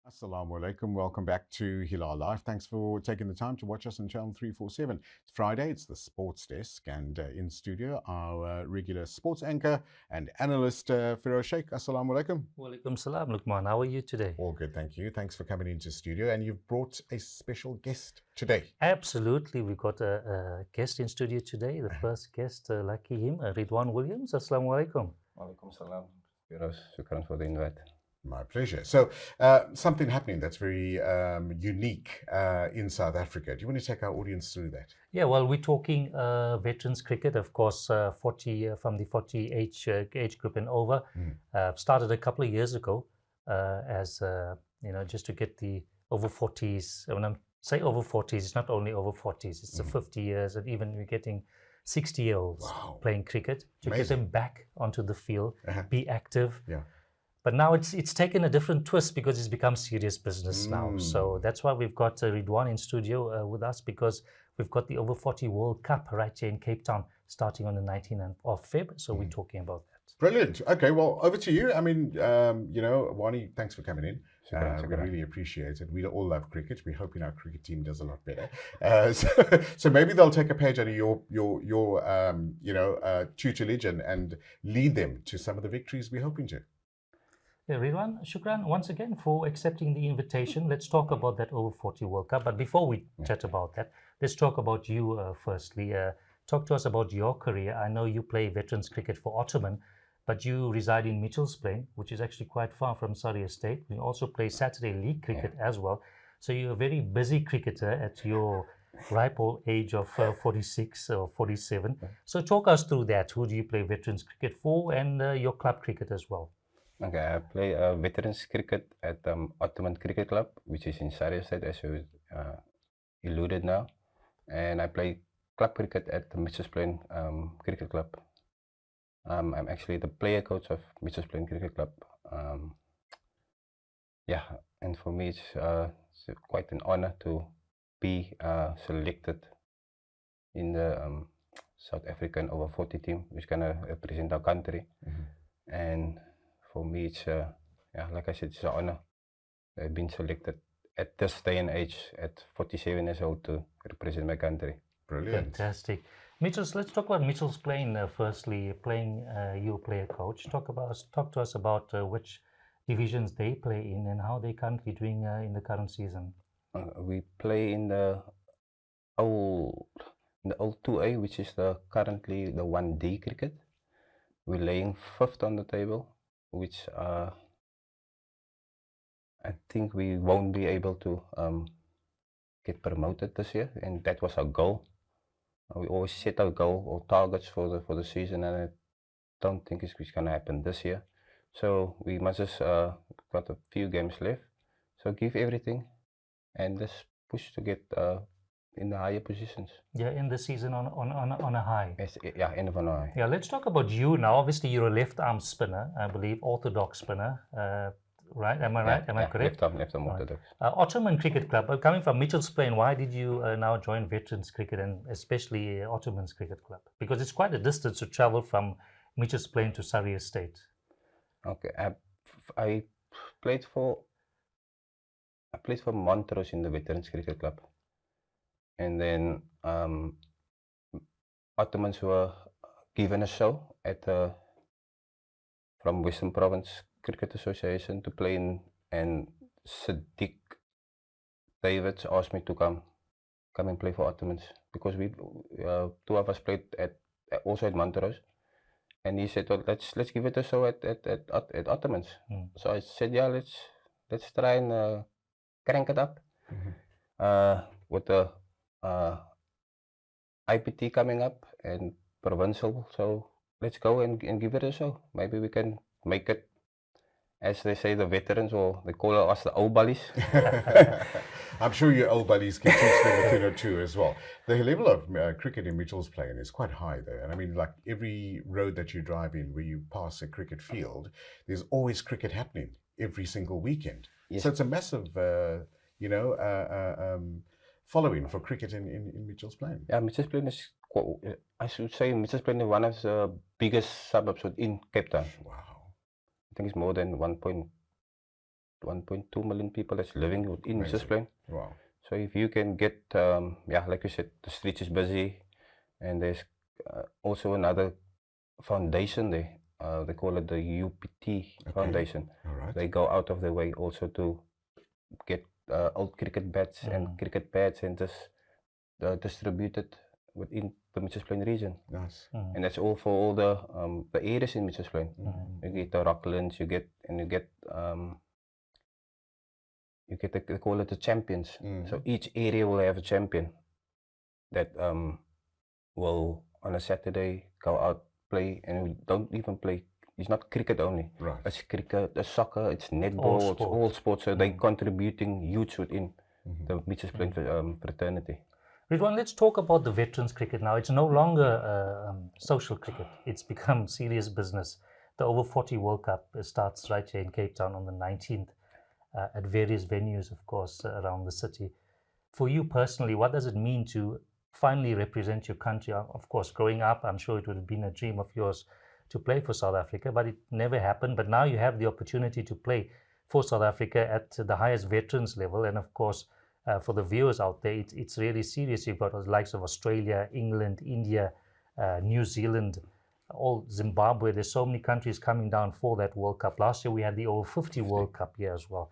Assalamu alaikum. Welcome back to Hilaal Live. Thanks for taking the time to watch us on Channel 347. It's Friday, it's the Sports Desk, and in studio, our regular sports anchor and analyst, Firoz Sheikh. Assalamu alaikum. Walaikum salam, Lukman. How are you today? All good, thank you. Thanks for coming into studio. And you've brought a special guest today. Absolutely. We've got a guest in studio today. The first guest, lucky him, Ridiwaan Williams. Assalamu alaikum. Walaikum salam. Firoz, shukran for the invite. My pleasure. So, something happening that's very unique in South Africa. Do you want to take our audience through that? Yeah, well, we're talking veterans cricket, of course, 40 from the 40 age group and over. Started a couple of years ago as just to get the over 40s. When I say over 40s, it's not only over 40s; it's the 50 years, and even we're getting 60-year-olds playing cricket to get them back onto the field, be active. Yeah. But now it's taken a different twist because it's become serious business now. So that's why we've got Ridiwaan in studio with us, because we've got the Over 40 World Cup right here in Cape Town starting on the 19th of Feb. So we're talking about that. Brilliant. Okay, well, over to you. I mean, Wani, thanks for coming in. Shukran, We shukran. really appreciate it. We all love cricket. We're hoping our cricket team does a lot better. So maybe they'll take a page out of your tutelage and lead them to some of the victories we're hoping to. Yeah, Ridiwaan, shukran once again for accepting the invitation. Let's talk about that Over 40 World Cup. But before we chat about that, let's talk about you firstly. Talk to us about your career. I know you play veterans cricket for Ottoman, but you reside in Mitchell's Plain, which is actually quite far from Surrey Estate. You also play Saturday League cricket as well. So you're a very busy cricketer at your ripe old age of 46 or 47. So talk us through that. Who do you play veterans cricket for, and your club cricket as well? Okay, I play veterans cricket at Ottoman Cricket Club, which is in Surrey Estate, as you alluded now. And I play club cricket at the Mitchell's Plain Cricket Club. I'm actually the player coach of Mitchell's Plain Cricket Club. And for me, it's quite an honor to be selected in the South African over 40 team, which is gonna represent our country. And for me, it's like I said, it's an honor. I've been selected at this day and age at 47 years old to represent my country. Brilliant. Fantastic. Mitchell's, let's talk about Mitchell's Plain firstly. Playing, you player coach. Talk to us about which divisions they play in and how they currently doing in the current season. We play in the old 2A, which is currently the 1D cricket. We're laying 5th on the table, which I think we won't be able to get promoted this year, and that was our goal. We always set our goal or targets for the season, and I don't think it's going to happen this year. So we must just got a few games left. So give everything, and just push to get in the higher positions. Yeah, in the season on a high. End of an high. Yeah, let's talk about you now. Obviously, you're a left arm spinner, I believe, orthodox spinner. Right? Am I right? Am I correct? Left arm orthodox. Ottoman Cricket Club. Coming from Mitchell's Plain, why did you now join veterans cricket and especially Ottoman's Cricket Club? Because it's quite a distance to travel from Mitchell's Plain to Surrey Estate. Okay, I played for Montrose in the Veterans Cricket Club, and then Ottomans were given a show at from Western Province Cricket Association to play in, and Sadiq Davids asked me to come and play for Ottomans, because we two of us played also at Montrose. And he said, well, let's give it a show at Ottomans. So I said, yeah, let's try and crank it up. With the IPT coming up and provincial, so let's go and give it a show. Maybe we can make it, as they say, the veterans, or they call us the old bullies. I'm sure your old buddies can teach them a thing or two as well. The level of cricket in Mitchell's Plain is quite high there. And I mean, like every road that you drive in where you pass a cricket field, there's always cricket happening every single weekend. Yes. So it's a massive, following for cricket in Mitchell's Plain. Yeah, Mitchell's Plain is, I should say, Mitchell's Plain is one of the biggest suburbs in Cape Town. Wow. I think it's more than 1.2 million people that's living in Mitchells Amazing. Plain. Wow. So if you can get, like you said, the streets is busy, and there's also another foundation there. They call it the UPT Foundation. All right. They go out of their way also to get old cricket bats and cricket pads and just distribute it within the Mitchells Plain region. Nice. And that's all for all the areas in Mitchells Plain. You get the Rocklands, you get they call it the champions. So each area will have a champion that will on a Saturday go out, play, and we don't even play. It's not cricket only. Right. It's cricket, it's soccer, it's netball, it's all sports. So they're contributing huge within the Mitchells Plain fraternity. Ridiwaan, let's talk about the veterans cricket now. It's no longer social cricket. It's become serious business. The Over 40 World Cup starts right here in Cape Town on the 19th at various venues, of course, around the city. For you personally, what does it mean to finally represent your country? Of course, growing up, I'm sure it would have been a dream of yours to play for South Africa, but it never happened. But now you have the opportunity to play for South Africa at the highest veterans level. And of course, for the viewers out there, it's really serious. You've got the likes of Australia, England, India, New Zealand, all Zimbabwe. There's so many countries coming down for that World Cup. Last year we had the Over 50 World Cup here as well.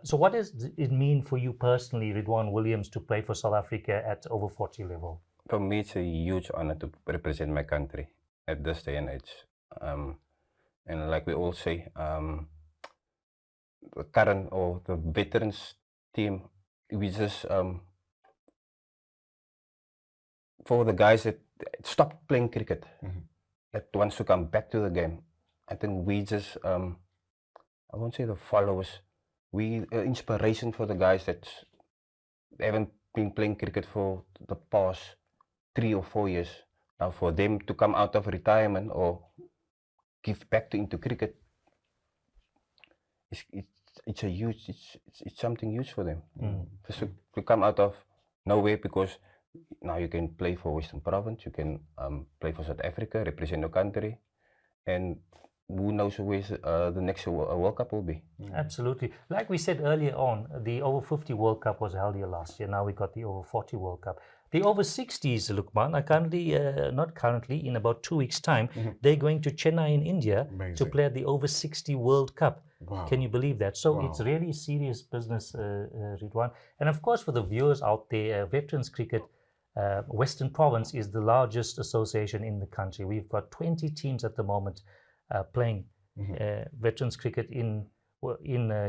So what does it mean for you personally, Ridiwaan Williams, to play for South Africa at Over 40 level? For me, it's a huge honor to represent my country at this day and age. And like we all say, the current or the veterans team, we just for the guys that stopped playing cricket, that wants to come back to the game. I think we just I won't say the followers, we inspiration for the guys that haven't been playing cricket for the past 3 or 4 years. Now for them to come out of retirement or give back into cricket, it's a huge, it's something huge for them. Just to come out of nowhere, because now you can play for Western Province, you can play for South Africa, represent your country, and who knows where the next World Cup will be. Absolutely. Like we said earlier on, the Over 50 World Cup was held here last year. Now we got the Over 40 World Cup. The Over 60s, Lukman, are currently, not currently, in about 2 weeks' time, they're going to Chennai in India to play at the Over 60 World Cup. Wow. Can you believe that? So it's really serious business, Ridiwaan. And of course, for the viewers out there, veterans cricket, Western Province is the largest association in the country. We've got 20 teams at the moment playing veterans cricket in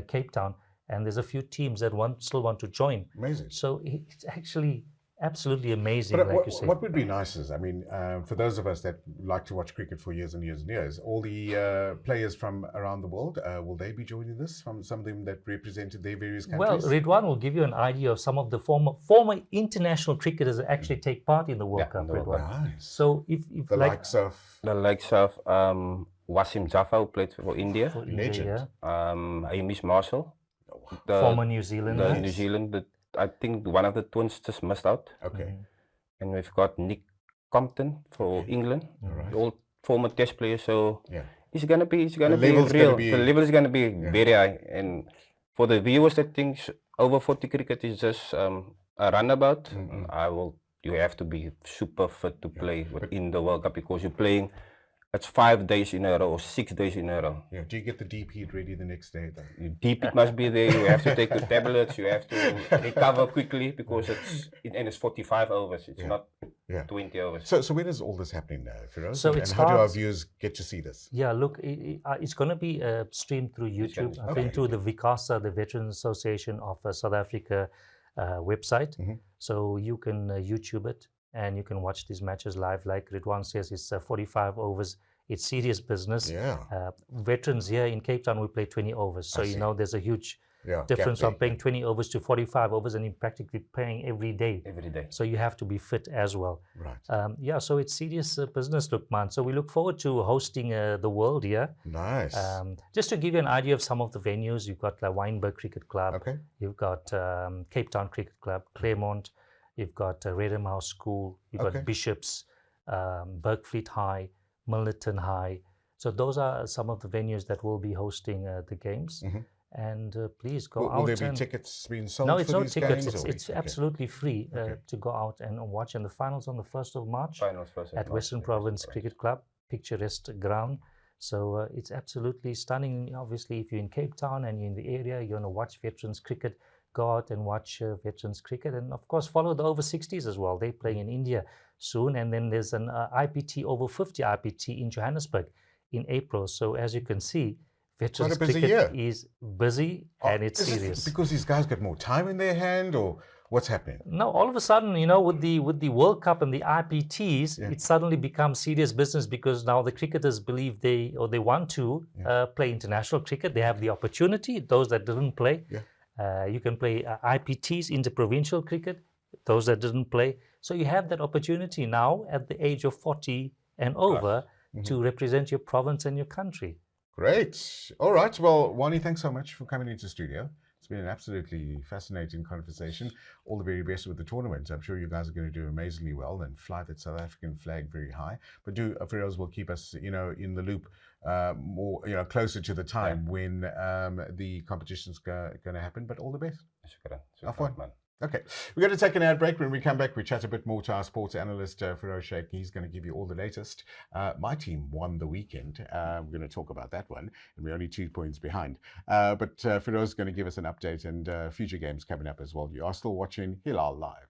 Cape Town, and there's a few teams that still want to join. Amazing. So it's actually absolutely amazing. But like you said, what would be nice is, I mean, for those of us that like to watch cricket for years and years and years, all the players from around the world, will they be joining this? From some of them that represented their various well, countries? Ridiwaan will give you an idea of some of the former international cricketers that actually take part in the World Cup. Ridiwaan. Nice. So if The like likes of Wasim Jaffa, who played for India, for India, Legend. Hamish Marshall, the former New Zealand, New Zealand. I think one of the twins just missed out. Okay. And we've got Nick Compton for England, all former Test players. So it's gonna be real. The level is gonna be very high. And for the viewers that think Over 40 cricket is just a runabout, you have to be super fit to play within the World Cup, because you're playing. It's 5 days in a row or 6 days in a row. Yeah. Do you get the deep heat ready the next day then? Your deep heat must be there. You have to take the tablets. You have to recover quickly, because it's 45 overs. It's not 20 overs. So where is all this happening now, Firoz? So and it's how do our hard. viewers get to see this? Yeah, look, it's going to be streamed through YouTube, through the Vikasa, the Veterans Association of South Africa website. So you can YouTube it, and you can watch these matches live. Like Ridiwaan says, it's 45 overs. It's serious business. Yeah. Veterans here in Cape Town, we play 20 overs. So, you know, there's a huge difference gap from playing 20 overs to 45 overs, and you're practically playing every day. Every day. So you have to be fit as well. Right. So it's serious business, Lukman. So we look forward to hosting the World here. Nice. Just to give you an idea of some of the venues, you've got Wynberg Cricket Club. Okay. You've got Cape Town Cricket Club, Claremont. You've got Redham House School. You've got Bishops, Bergfleet High, Milnerton High. So those are some of the venues that will be hosting the games. and please go Will out. there be and tickets being sold No, for it's no these tickets. games? It's Okay. absolutely free Okay. to go out and watch. And the finals on the 1st of March Finals first of at March, Western yeah, Province Western Cricket Club, picturesque ground. So it's absolutely stunning. Obviously, if you're in Cape Town and you're in the area, you want to watch veterans cricket, go out and watch veterans cricket. And of course, follow the over 60s as well. They're playing in India soon. And then there's an IPT, over 50 IPT in Johannesburg in April. So as you can see, veterans busy cricket year. is busy and it's Is it serious. because these guys got more time in their hand, or what's happening? No, all of a sudden, with the World Cup and the IPTs, it suddenly becomes serious business because now the cricketers believe they want to play international cricket. They have the opportunity. Those that didn't play, you can play IPTs, interprovincial cricket. Those that didn't play, so you have that opportunity now at the age of 40 and over to represent your province and your country. Great. All right. Well, Wani, thanks so much for coming into studio. It's been an absolutely fascinating conversation. All the very best with the tournament. I'm sure you guys are going to do amazingly well and fly that South African flag very high. But Feroz will keep us, in the loop more, closer to the time when the competition's going to happen. But all the best. Shukran, man. Okay, we're going to take an ad break. When we come back, we chat a bit more to our sports analyst, Feroz Sheikh. He's going to give you all the latest. My team won the weekend. We're going to talk about that one, and we're only 2 points behind. But Feroz is going to give us an update and future games coming up as well. You are still watching Hilaal Live.